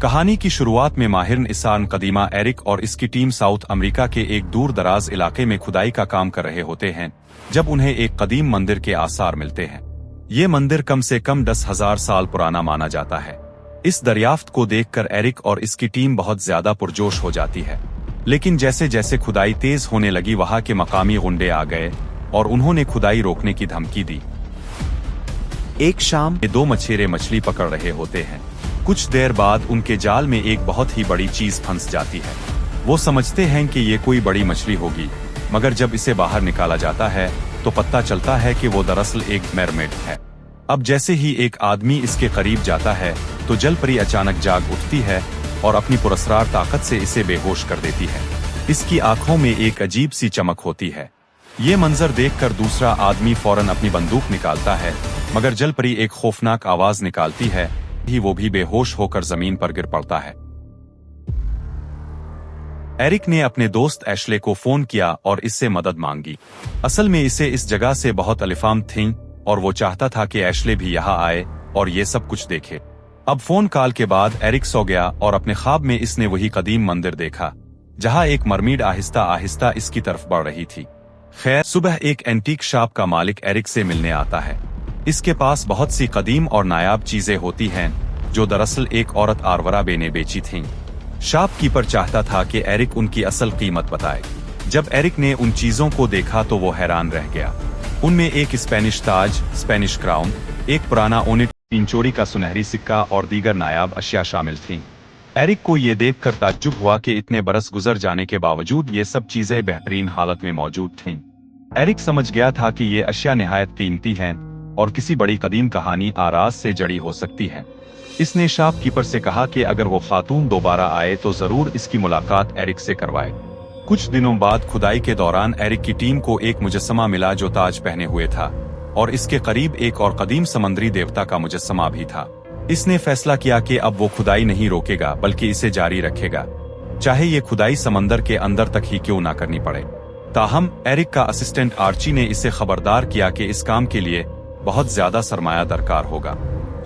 कहानी की शुरुआत में माहिर इंसान कदीमा एरिक और इसकी टीम साउथ अमेरिका के एक दूर दराज इलाके में खुदाई का काम कर रहे होते हैं जब उन्हें एक कदीम मंदिर के आसार मिलते हैं। ये मंदिर कम से कम 10,000 साल पुराना माना जाता है। इस दरियाफ्त को देखकर एरिक और इसकी टीम बहुत ज्यादा पुरजोश हो जाती है, लेकिन जैसे जैसे खुदाई तेज होने लगी वहां के मकामी गुंडे आ गए और उन्होंने खुदाई रोकने की धमकी दी। एक शाम में दो मछेरे मछली पकड़ रहे होते हैं। कुछ देर बाद उनके जाल में एक बहुत ही बड़ी चीज फंस जाती है। वो समझते हैं कि ये कोई बड़ी मछली होगी, मगर जब इसे बाहर निकाला जाता है तो पता चलता है कि वो दरअसल एक मरमेड है। अब जैसे ही एक आदमी इसके करीब जाता है तो जलपरी अचानक जाग उठती है और अपनी पुरस्कार ताकत से इसे बेहोश कर देती है। इसकी आंखों में एक अजीब सी चमक होती है। ये मंजर देखकर दूसरा आदमी फौरन अपनी बंदूक निकालता है, मगर जलपरी एक खौफनाक आवाज निकालती है ही वो भी बेहोश होकर जमीन पर गिर पड़ता है। एरिक ने अपने दोस्त एशले को फोन किया और इससे मदद मांगी। असल में इसे इस जगह से बहुत अलिफाम थी और वो चाहता था कि एशले भी यहाँ आए और ये सब कुछ देखे। अब फोन कॉल के बाद एरिक सो गया और अपने ख्वाब में इसने वही कदीम मंदिर देखा जहाँ एक मरमीड आहिस्ता आहिस्ता इसकी तरफ बढ़ रही थी। खैर, सुबह एक एंटीक शॉप का मालिक एरिक से मिलने आता है। इसके पास बहुत सी कदीम और नायाब चीजें होती हैं जो दरअसल एक औरत आरवरा बे ने बेची थीं। शॉपकीपर चाहता था कि एरिक उनकी असल कीमत बताए। जब एरिक ने उन चीजों को देखा तो वो हैरान रह गया। उनमें एक स्पेनिश ताज, स्पेनिश क्राउन, एक पुराना ओनिट पिंचोरी का सुनहरी सिक्का और दीगर नायाब अशिया शामिल थीं। एरिक को ये देखकर ताज्जुब हुआ कि इतने बरस गुजर जाने के बावजूद ये सब चीजें बेहतरीन हालत में मौजूद थीं। एरिक समझ गया था कि ये अशिया निहायत कीमती हैं और किसी बड़ी कदीम कहानी आराज से जड़ी हो सकती है। इसने शॉपकीपर से कहा कि अगर वो खातून दोबारा आए तो जरूर इसकी मुलाकात एरिक से करवाए। कुछ दिनों बाद खुदाई के दौरान एरिक की टीम को एक मुजस्समा मिला जो ताज पहने हुए था और इसके करीब एक और कदीम समंदरी देवता का मुजस्समा भी था। इसने फैसला किया कि अब वो खुदाई नहीं रोकेगा बल्कि इसे जारी रखेगा, चाहे ये खुदाई समंदर के अंदर तक ही क्यों ना करनी पड़े। ताहम एरिक का असिस्टेंट आर्ची ने इसे खबरदार किया कि इस काम के लिए बहुत ज्यादा सरमाया दरकार होगा,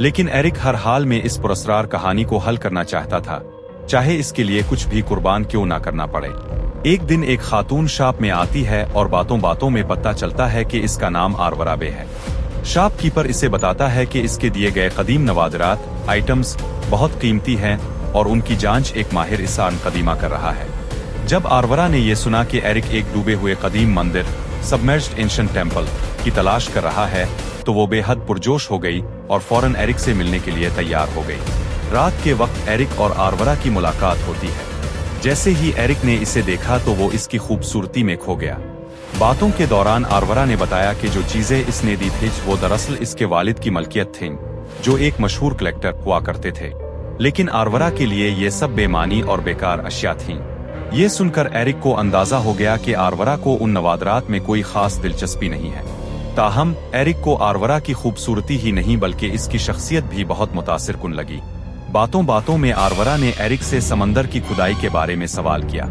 लेकिन एरिक हर हाल में इस पुरस्कार कहानी को हल करना चाहता था, चाहे इसके लिए कुछ भी कुर्बान क्यों ना करना पड़े। एक दिन एक खातून शॉप में आती है और बातों बातों में पता चलता है कि इसका नाम आरवरा बे है। शॉपकीपर इसे बताता है कि इसके दिए गए कदीम नवादरात आइटम्स बहुत कीमती हैं और उनकी जांच एक माहिर इंसान कदीमा कर रहा है। जब आरवरा ने यह सुना कि एरिक एक डूबे हुए कदीम मंदिर सबमर्ज्ड एंशिएंट टेंपल की तलाश कर रहा है तो वो बेहद पुरजोश हो गई और फौरन एरिक से मिलने के लिए तैयार हो गई। रात के वक्त एरिक और आरवरा की मुलाकात होती है। जैसे ही एरिक ने इसे देखा तो वो इसकी खूबसूरती में खो गया। बातों के दौरान आरवरा ने बताया कि जो चीजें इसने दी थी वो दरअसल इसके वालिद की मलकियत थीं, जो एक मशहूर कलेक्टर हुआ करते थे, लेकिन आरवरा के लिए ये सब बेमानी और बेकार अशिया थीं। ये सुनकर एरिक को अंदाजा हो गया कि आरवरा को उन नवादरात में कोई खास दिलचस्पी नहीं है। ताहम एरिक को आरवरा की खूबसूरती ही नहीं बल्कि इसकी शख्सियत भी बहुत मुतासिर कुन लगी। बातों बातों में आरवरा ने एरिक से समंदर की खुदाई के बारे में सवाल किया।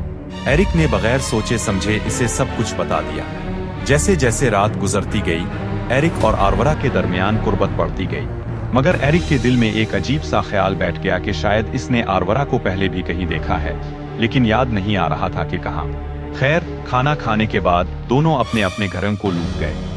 एरिक ने बगैर सोचे समझे इसे सब कुछ बता दिया। जैसे जैसे रात गुजरती गई एरिक और आरवरा के दरमियान कुर्बत बढ़ती गई, मगर एरिक के दिल में एक अजीब सा ख्याल बैठ गया कि शायद इसने आरवरा को पहले भी कहीं देखा है, लेकिन याद नहीं आ रहा था कि कहाँ। खैर, खाना खाने के बाद दोनों अपने अपने घरों को लौट गए।